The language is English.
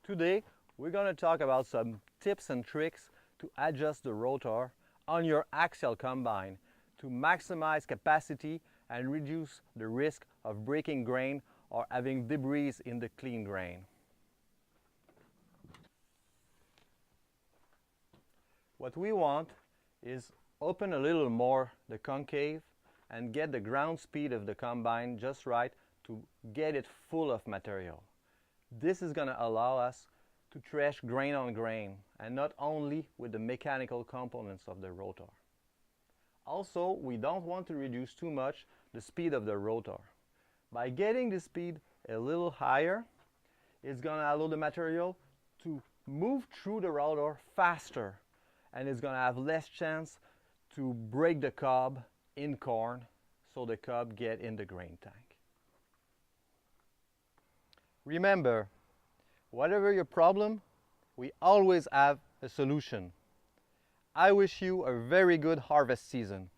Today, we're going to talk about some tips and tricks to adjust the rotor on your axial combine to maximize capacity and reduce the risk of breaking grain or having debris in the clean grain. What we want is open a little more the concave and get the ground speed of the combine just right to get it full of material. This is going to allow us to thresh grain on grain and not only with the mechanical components of the rotor. Also, we don't want to reduce too much the speed of the rotor. By getting the speed a little higher, it's going to allow the material to move through the rotor faster, and it's going to have less chance to break the cob in corn so the cob get in the grain tank. Remember, whatever your problem, we always have a solution. I wish you a very good harvest season.